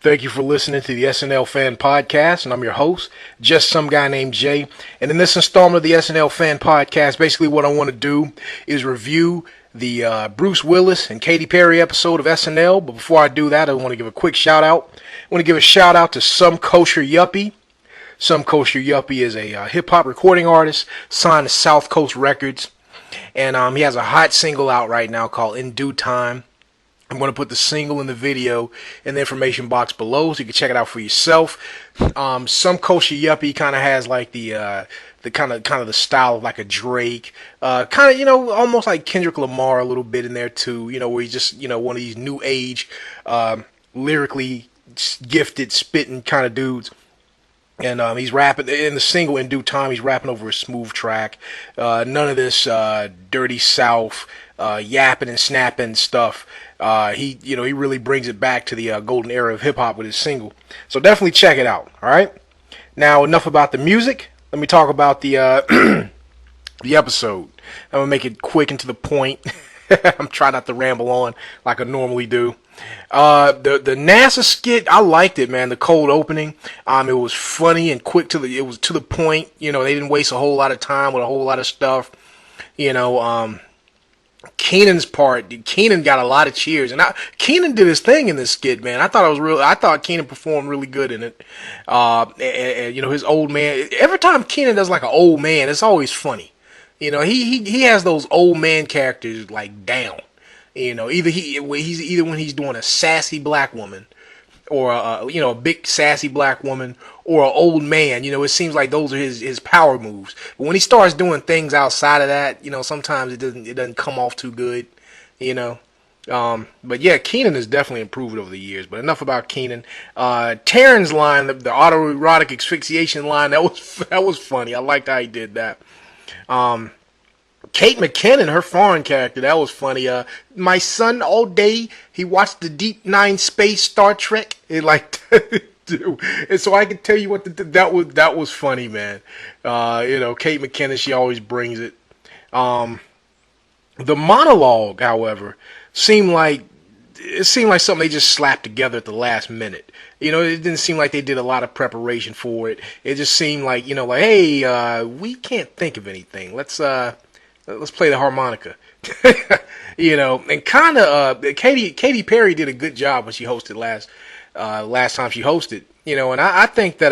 Thank you for listening to the SNL Fan Podcast, and I'm your host, just some guy named Jay. And in this installment of the SNL Fan Podcast, basically what I want to do is review the Bruce Willis and Katy Perry episode of SNL. But before I do that, I want to give a quick shout out. I want to give a shout out to Some Kosher Yuppie. Some Kosher Yuppie is a hip-hop recording artist signed to South Coast Records. And he has a hot single out right now called In Due Time. I'm going to put the single and the video in the information box below so you can check it out for yourself. Some Kosher Yuppie kind of has like the kind of the style of like a Drake, kind of, almost like Kendrick Lamar a little bit in there too, where he's just, one of these new age, lyrically gifted, spitting kind of dudes. And he's rapping in the single In Due Time. He's rapping over a smooth track. None of this dirty South yapping and snapping stuff. He really brings it back to the golden era of hip hop with his single. So definitely check it out. All right. Now enough about the music. Let me talk about the the episode. I'm gonna make it quick and to the point. I'm trying not to ramble on like I normally do. The NASA skit, I liked it, man. The cold opening, it was funny and quick it was to the point. They didn't waste a whole lot of time with a whole lot of stuff. Kenan's part, Kenan got a lot of cheers, and Kenan did his thing in this skit, man. I thought Kenan performed really good in it. And his old man. Every time Kenan does like an old man, it's always funny. He has those old man characters like down. Either when he's doing a sassy black woman, or a big sassy black woman, or an old man. It seems like those are his power moves. But when he starts doing things outside of that, sometimes it doesn't come off too good. But yeah, Kenan has definitely improved over the years. But enough about Kenan. Taran's line, the autoerotic asphyxiation line, that was funny. I liked how he did that. Kate McKinnon, her foreign character, that was funny. My son all day, he watched the Deep Nine Space Star Trek. And so I can tell you that was funny, man. Kate McKinnon, she always brings it. The monologue, however, seemed like something they just slapped together at the last minute. It didn't seem like they did a lot of preparation for it. It just seemed like, hey, we can't think of anything. Let's play the harmonica. And kind of Katy Perry did a good job when she hosted last time she hosted. And I think that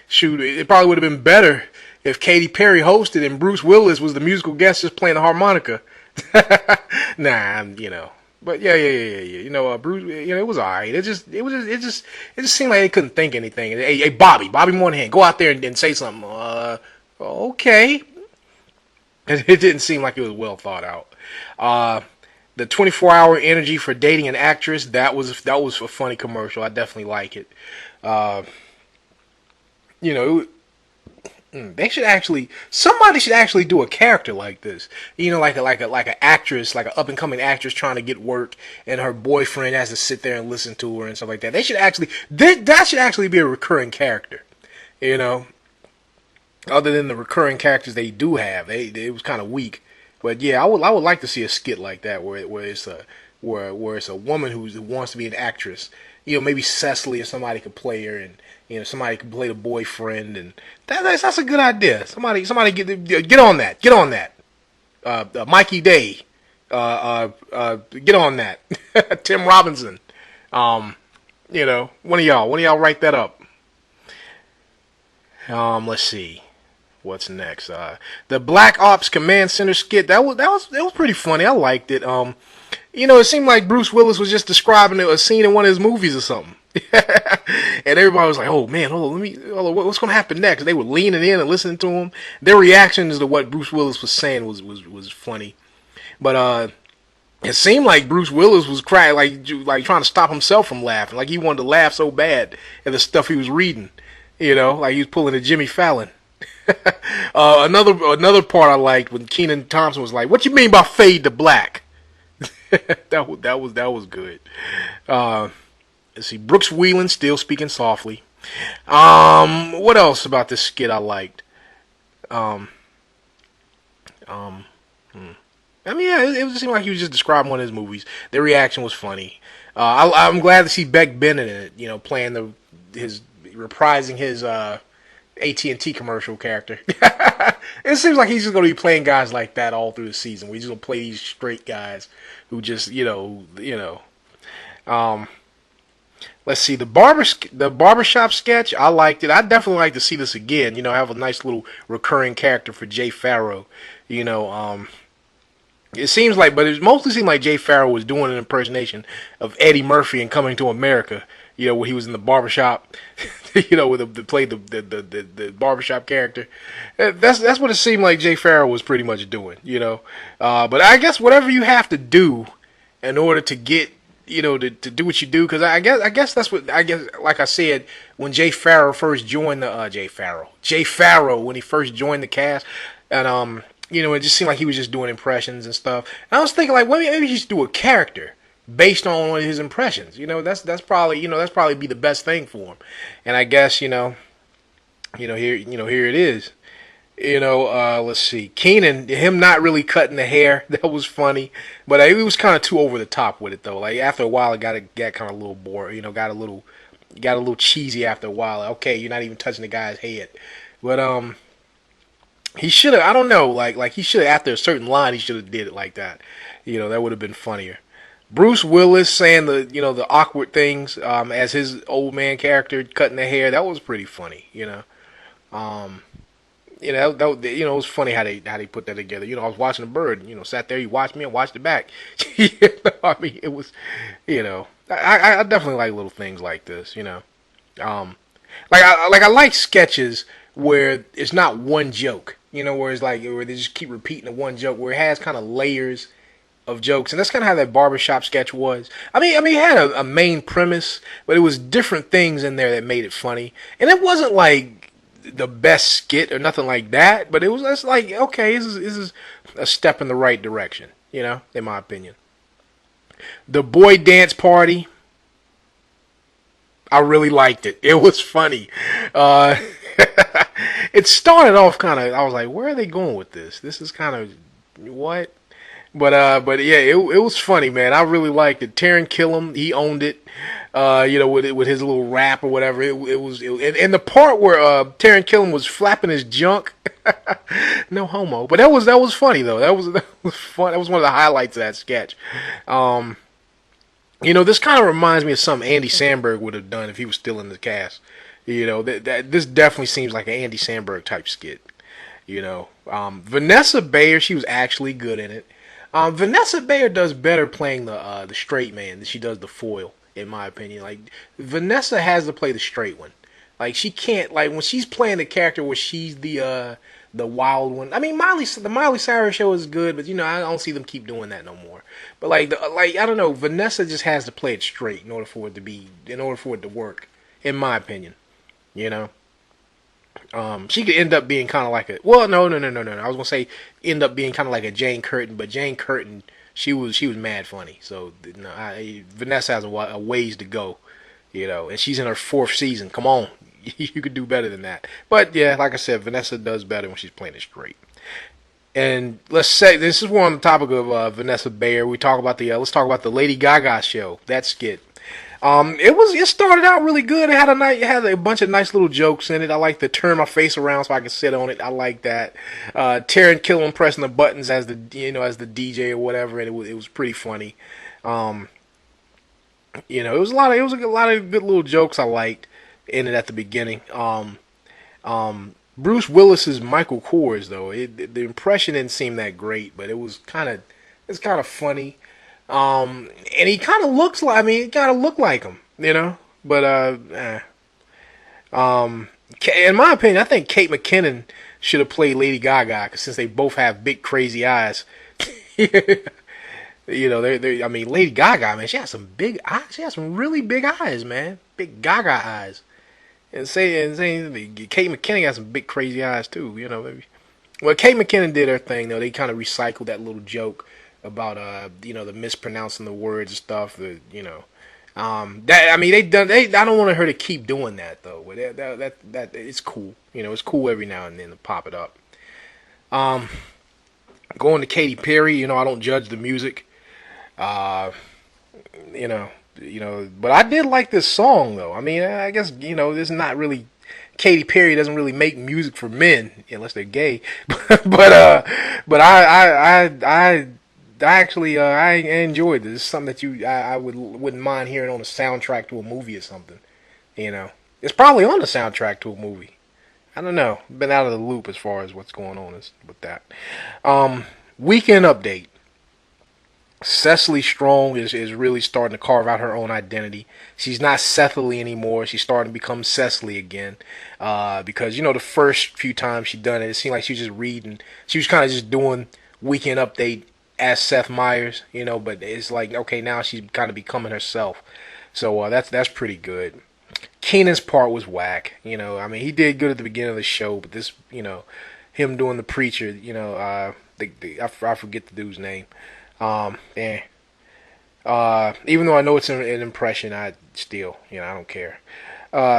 it probably would have been better if Katy Perry hosted and Bruce Willis was the musical guest just playing the harmonica. But yeah. Bruce, it was alright. It just seemed like they couldn't think anything. Hey, Bobby Moynihan, go out there and say something. Okay. It didn't seem like it was well thought out. The 24-hour energy for dating an actress, that was a funny commercial. I definitely like it. Somebody should actually do a character like this. Like an actress, like an up and coming actress trying to get work, and her boyfriend has to sit there and listen to her and stuff like that. That should actually be a recurring character. Other than the recurring characters they do have, it was kind of weak. But yeah, I would like to see a skit like that where it's a woman who wants to be an actress. Maybe Cecily or somebody could play her, and somebody could play the boyfriend, and that's a good idea. Somebody get on that. Get on that. Mikey Day, get on that. Tim Robinson. One of y'all write that up. Let's see. What's next? The Black Ops Command Center skit, that was pretty funny. I liked it. It seemed like Bruce Willis was just describing a scene in one of his movies or something. And everybody was like, "Oh man, hold on, what's going to happen next?" They were leaning in and listening to him. Their reactions to what Bruce Willis was saying was funny. But it seemed like Bruce Willis was crying, like trying to stop himself from laughing, like he wanted to laugh so bad at the stuff he was reading. Like he was pulling a Jimmy Fallon. Another part I liked when Kenan Thompson was like, "What you mean by fade to black?" that was good. Let's see, Brooks Wheelan still speaking softly. What else about this skit I liked? I mean, yeah, it seemed like he was just describing one of his movies. The reaction was funny. I'm glad to see Beck Bennett in it. Playing his reprising his AT&T commercial character. It seems like he's just going to be playing guys like that all through the season. We're just going to play these straight guys who just Um, let's see the barbershop sketch. I liked it. I'd definitely like to see this again. Have a nice little recurring character for Jay Farrow. It seems like, but it mostly seemed like Jay Farrow was doing an impersonation of Eddie Murphy in Coming to America. When he was in the barbershop, with played the barbershop character. That's what it seemed like Jay Farrow was pretty much doing. But I guess whatever you have to do in order to get to do what you do, because I guess that's what like I said, when Jay Farrow first joined the Jay Farrow when he first joined the cast, and it just seemed like he was just doing impressions and stuff. And I was thinking, like, maybe he should do a character based on one of his impressions. That's probably be the best thing for him. And I guess here it is. Let's see, Kenan, him not really cutting the hair, that was funny, but it was kind of too over the top with it though. Like after a while, it got kind of a little boring. Got a little cheesy after a while. Okay, you're not even touching the guy's head, but he should have. I don't know. Like he should have, after a certain line, he should have did it like that. That would have been funnier. Bruce Willis saying the awkward things as his old man character cutting the hair. That was pretty funny. It was funny how they put that together. I was watching the bird. Sat there, you watched me, and watched it back. I mean, it was. I definitely like little things like this. I like sketches where it's not one joke. Where it's like where they just keep repeating the one joke, where it has kind of layers of jokes, and that's kind of how that barbershop sketch was. I mean, it had a main premise, but it was different things in there that made it funny, and it wasn't like the best skit or nothing like that, but it was just like, okay, this is a step in the right direction, in my opinion. The boy dance party, I really liked it. It was funny. It started off kind of, I was like, where are they going with this? This is kind of, what? But yeah, it was funny, man. I really liked it. Taran Killam, he owned it. With his little rap or whatever. It was and the part where Taran Killam was flapping his junk, no homo. But that was funny though. That was fun. That was one of the highlights of that sketch. This kind of reminds me of something Andy Samberg would have done if he was still in the cast. This definitely seems like an Andy Samberg type skit. Vanessa Bayer, she was actually good in it. Vanessa Bayer does better playing the straight man than she does the foil, in my opinion. Like, Vanessa has to play the straight one. Like, she can't, like, when she's playing the character where she's the wild one. I mean, the Miley Cyrus show is good, but I don't see them keep doing that no more. But I don't know, Vanessa just has to play it straight in order for it to work, in my opinion. She could end up being kind of like no. I was gonna say end up being kind of like a Jane Curtin, but Jane Curtin, she was mad funny. So Vanessa has a ways to go, and she's in her 4th season. Come on, you could do better than that. But yeah, like I said, Vanessa does better when she's playing it straight. And let's say this is on the topic of Vanessa Bayer. Let's talk about the Lady Gaga show, that skit. It started out really good. It had a bunch of nice little jokes in it. I like to turn my face around so I can sit on it. I like that. Taran Killam pressing the buttons as the DJ or whatever, and it was pretty funny. It was a lot of good little jokes I liked in it at the beginning. Bruce Willis's Michael Kors though, the impression didn't seem that great, but it's kind of funny. And he kind of looks like, he kind of looked like him, but, in my opinion, I think Kate McKinnon should have played Lady Gaga, since they both have big, crazy eyes. Lady Gaga, man, she has some big eyes. She has some really big eyes, man. Big Gaga eyes. And saying Kate McKinnon has some big, crazy eyes, too, maybe. Well, Kate McKinnon did her thing, though. They kind of recycled that little joke about the mispronouncing the words and stuff. I don't want her to keep doing that though. But that it's cool. It's cool every now and then to pop it up. Going to Katy Perry, I don't judge the music. Uh, you know, but I did like this song though. I mean, I guess this is not really. Katy Perry doesn't really make music for men unless they're gay, but I actually I enjoyed this. It's something that I wouldn't mind hearing on a soundtrack to a movie or something. It's probably on the soundtrack to a movie. I don't know. Been out of the loop as far as what's going on with that. Weekend update. Cecily Strong is really starting to carve out her own identity. She's not Cecily anymore. She's starting to become Cecily again. Because, the first few times she done it, it seemed like she was just reading. She was kind of just doing weekend update as Seth Meyers, but it's like, okay, now she's kind of becoming herself. So that's pretty good. Kenan's part was whack. I mean, he did good at the beginning of the show, but this, him doing the preacher, I forget the dude's name. Even though I know it's an impression, I still, I don't care.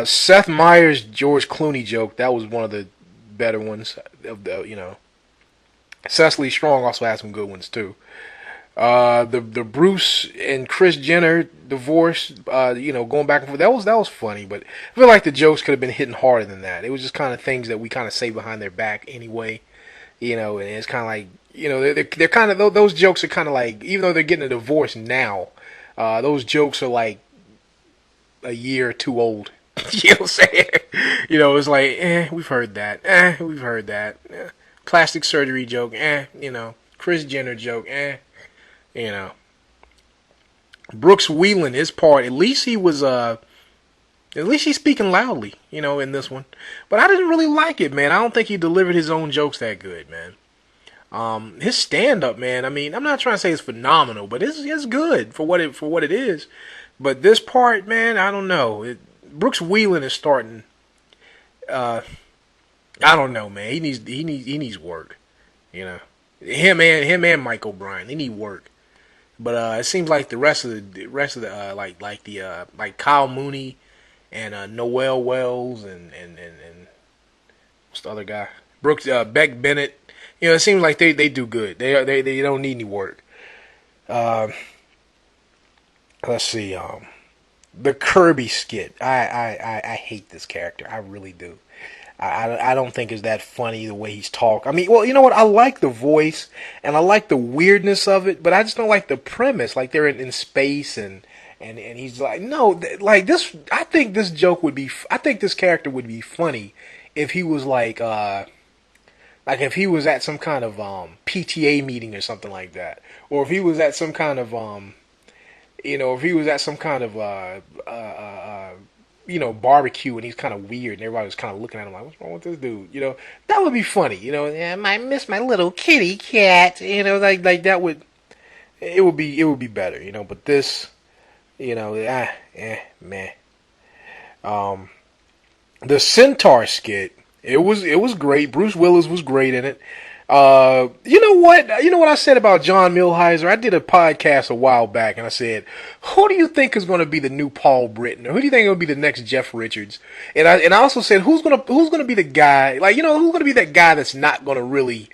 Seth Meyers' George Clooney joke, that was one of the better ones of the, Cecily Strong also had some good ones too. The Bruce and Kris Jenner divorce, going back and forth, that was funny, but I feel like the jokes could have been hitting harder than that. It was just kind of things that we kind of say behind their back anyway, and it's kind of like, they're kind of, those jokes are kind of like, even though they're getting a divorce now, those jokes are like a year or two old. You know what I'm saying? It's like, we've heard that. We've heard that. Plastic surgery joke, Kris Jenner joke, Brooks Wheelan, his part, at least he's speaking loudly, in this one. But I didn't really like it, man. I don't think he delivered his own jokes that good, man. His stand-up, man, I mean, I'm not trying to say it's phenomenal, but it's good for what it is. But this part, man, I don't know. Brooks Wheelan is starting. I don't know, man. He needs work. Him and Michael Brien, they need work. But it seems like the rest of the like Kyle Moonie and Noel Wells and what's the other guy? Beck Bennett. It seems like they do good. They don't need any work. Let's see. The Kirby skit. I hate this character. I really do. I don't think it's that funny the way he's talk. I mean, well, you know what? I like the voice and I like the weirdness of it, but I just don't like the premise. Like they're in space and he's like, no, like this. I think this joke would be. I think this character would be funny if he was like if he was at some kind of PTA meeting or something like that, or if he was at some kind of if he was at some kind of barbecue and he's kind of weird and everybody was kind of looking at him like, what's wrong with this dude? That would be funny. I miss my little kitty cat. Like that would it would be better. But this, man. The Centaur skit. It was great. Bruce Willis was great in it. You know what I said about John Milhiser? I did a podcast a while back and I said, who do you think is going to be the new Paul Brittain? Or who do you think will be the next Jeff Richards? And I also said, who's going to be the guy, who's going to be that guy that's not going to really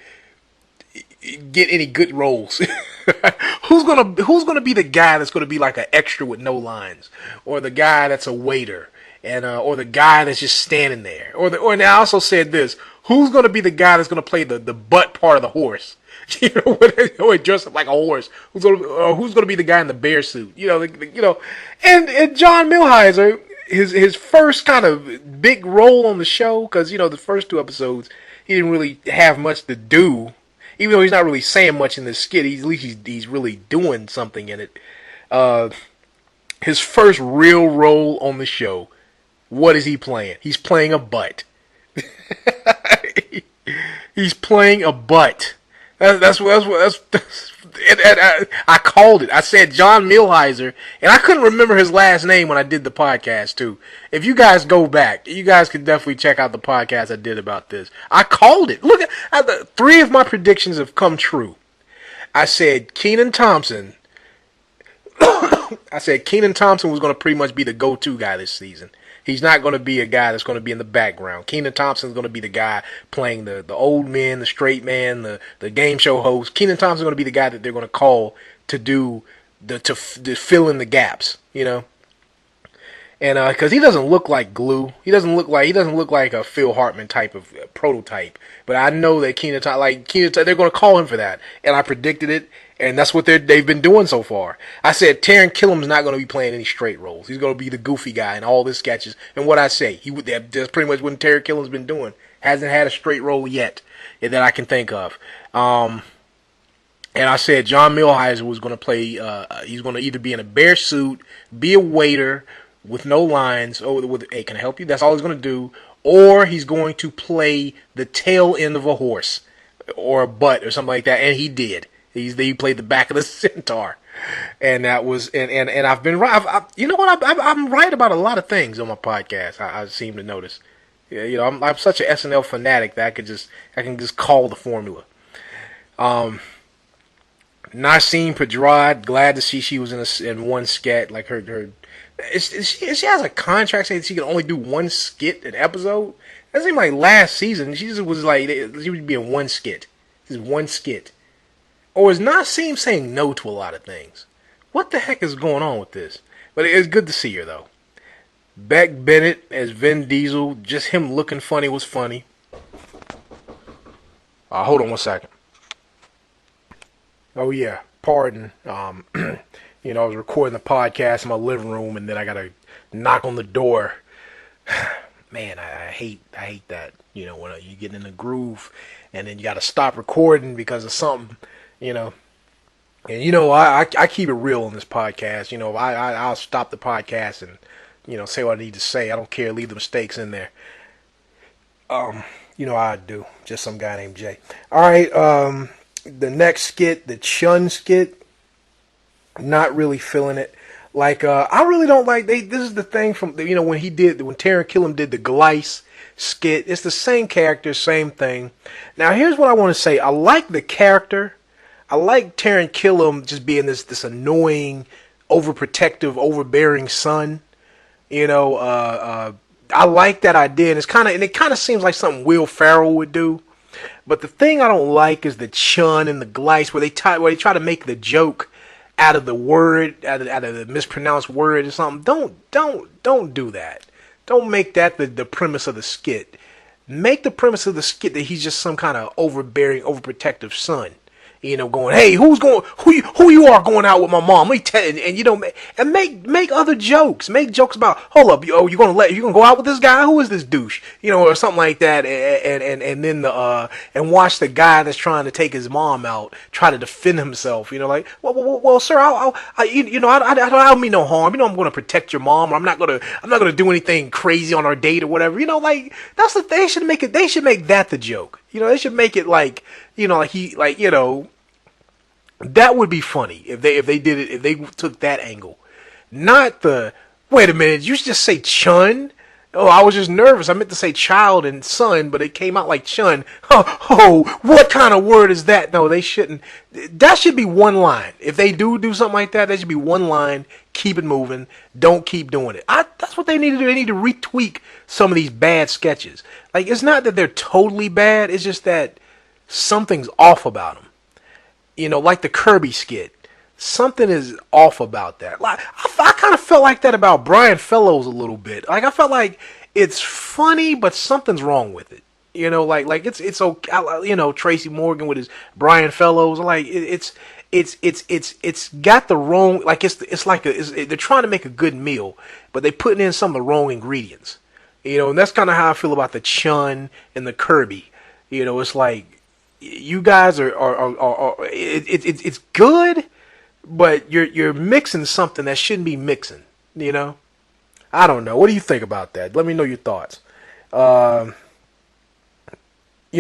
get any good roles? Who's going to be the guy that's going to be like an extra with no lines, or the guy that's a waiter? And or the guy that's just standing there, and I also said this: who's going to be the guy that's going to play the butt part of the horse? Or dress up like a horse. Who's going to be the guy in the bear suit? And John Milhiser, his first kind of big role on the show, because the first two episodes he didn't really have much to do, even though he's not really saying much in the skit. At least he's really doing something in it. His first real role on the show. What is he playing? He's playing a butt. He's playing a butt. That's I called it. I said John Milhiser, and I couldn't remember his last name when I did the podcast too. If you guys go back, you guys can definitely check out the podcast I did about this. I called it. Look at 3 of my predictions have come true. I said Kenan Thompson I said Kenan Thompson was going to pretty much be the go-to guy this season. He's not going to be a guy that's going to be in the background. Kenan Thompson's going to be the guy playing the old man, the straight man, the game show host. Kenan Thompson's going to be the guy that they're going to call to do to fill in the gaps, you know. And because he doesn't look like glue, he doesn't look like a Phil Hartman type of prototype. But I know that Kenan, they're going to call him for that, and I predicted it, and that's what they've been doing so far. I said Taran Killam's not going to be playing any straight roles. He's going to be the goofy guy in all the sketches. And what I say, that's pretty much what Taran Killam's been doing. Hasn't had a straight role yet that I can think of. And I said John Milhiser was going to play. He's going to either be in a bear suit, be a waiter with no lines, hey, can I help you? That's all he's going to do. Or he's going to play the tail end of a horse or a butt or something like that, and he did. He played the back of the centaur, and that was and I've been right. You know what? I'm right about a lot of things on my podcast. I seem to notice. Yeah, you know, I'm such an SNL fanatic that I can just call the formula. Nasim Pedrad, glad to see she was in one skit. Like her. She has a contract saying she can only do one skit an episode. That seemed like last season she just was like she would be in one skit. Just one skit. Or is Nasim saying no to a lot of things? What the heck is going on with this? But it's good to see her though. Beck Bennett as Vin Diesel, just him looking funny was funny. Hold on one second. Oh yeah, pardon. You know, I was recording the podcast in my living room, and then I got to knock on the door. Man, I hate that. You know, when you get in the groove, and then you got to stop recording because of something. You know, and you know, I keep it real on this podcast. You know, I'll stop the podcast and say what I need to say. I don't care. Leave the mistakes in there. You know how I do. Just some guy named Jay. All right. The next skit, the Chun skit. Not really feeling it. Like I really don't like. This is the thing from when Taran Killam did the Glice skit. It's the same character, same thing. Now here's what I want to say. I like the character. I like Taran Killam just being this annoying, overprotective, overbearing son. You know, I like that idea, and it kind of seems like something Will Ferrell would do. But the thing I don't like is the Chun and the Glice, where they try to make the joke out of the word, out of the mispronounced word or something. Don't do that. Don't make that the premise of the skit. Make the premise of the skit that he's just some kind of overbearing, overprotective son. You know, going, hey, who you are going out with my mom? Let me tell you, and make other jokes. Make jokes about, hold up, you gonna go out with this guy? Who is this douche? You know, or something like that. And then and watch the guy that's trying to take his mom out try to defend himself. You know, like, well, sir, I don't mean no harm. You know, I'm going to protect your mom. I'm not gonna do anything crazy on our date or whatever. You know, like that's the they should make it. They should make that the joke. You know, they should make it like, that would be funny if they did it, if they took that angle. Not the, wait a minute, you should just say Chun? Oh, I was just nervous. I meant to say child and son, but it came out like Chun. Oh, what kind of word is that? No, they shouldn't. That should be one line. If they do something like that, that should be one line. Keep it moving. Don't keep doing it. That's what they need to do. They need to retweak some of these bad sketches. Like, it's not that they're totally bad. It's just that something's off about them. You know, like the Kirby skit. Something is off about that. Like I kind of felt like that about Brien Fellows a little bit. Like I felt like it's funny, but something's wrong with it. You know, like it's okay. You know, Tracy Morgan with his Brien Fellows. Like it's got the wrong. Like they're trying to make a good meal, but they putting in some of the wrong ingredients. You know, and that's kind of how I feel about the Chun and the Kirby. You know, it's like you guys are it's good. But you're mixing something that shouldn't be mixing, you know? I don't know. What do you think about that? Let me know your thoughts. You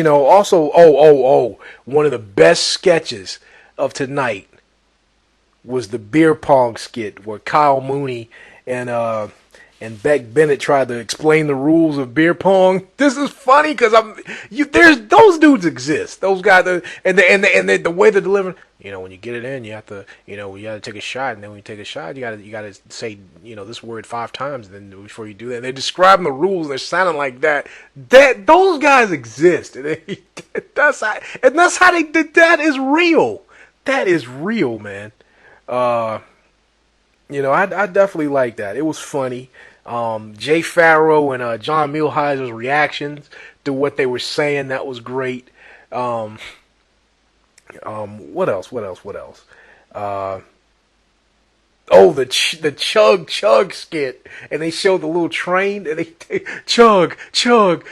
know, also, one of the best sketches of tonight was the beer pong skit where Kyle Mooney and and Beck Bennett tried to explain the rules of beer pong. This is funny because there's those dudes exist. Those guys, the way they're delivering. When you get it in, you have to, you got to take a shot, and then when you take a shot, you got to say, this word 5 times, then before you do that. They're describing the rules, and they're sounding like that. Those guys exist, and that's how they did. That is real. That is real, man. I definitely like that. It was funny. Jay Pharaoh and John Milhiser's reactions to what they were saying, that was great. What else? The chug skit, and they showed the little train, and they chug, and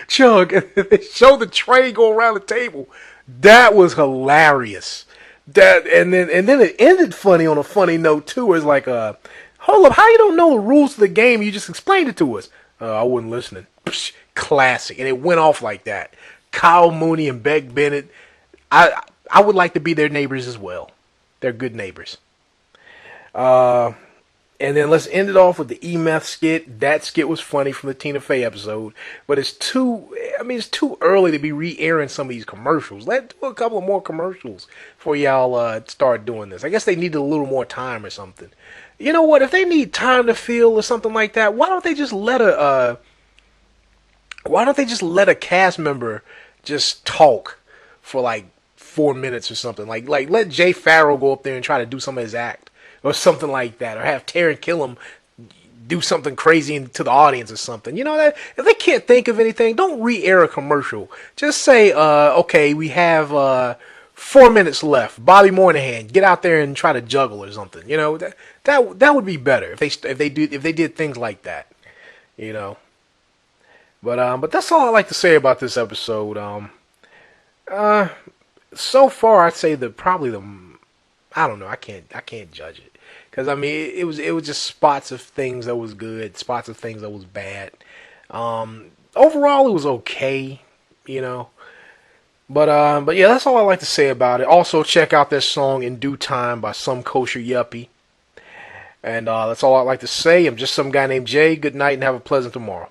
they showed the train go around the table. That was hilarious. And then it ended funny on a funny note too. It's like, hold up, how you don't know the rules of the game? You just explained it to us. I wasn't listening. Psh, classic, and it went off like that. Kyle Mooney and Beck Bennett. I would like to be their neighbors as well. They're good neighbors. And then let's end it off with the E-Meth skit. That skit was funny from the Tina Fey episode, but it's too early to be re-airing some of these commercials. Let's do a couple of more commercials before y'all start doing this. I guess they needed a little more time or something. You know what? If they need time to fill or something like that, why don't they just let a cast member just talk for like 4 minutes or something? Like let Jay Pharaoh go up there and try to do some of his act or something like that, or have Taran Killam do something crazy to the audience or something. That if they can't think of anything, don't re-air a commercial. Just say, okay, we have 4 minutes left. Bobby Moynihan, get out there and try to juggle or something. That would be better if they did things like that. But that's all I like to say about this episode. So far, I'd say I don't know. I can't judge it because it was just spots of things that was good, spots of things that was bad. Overall, it was okay, But yeah, that's all I like to say about it. Also, check out this song "In Due Time" by Some Kosher Yuppie. And that's all I'd like to say. I'm just some guy named Jay. Good night and have a pleasant tomorrow.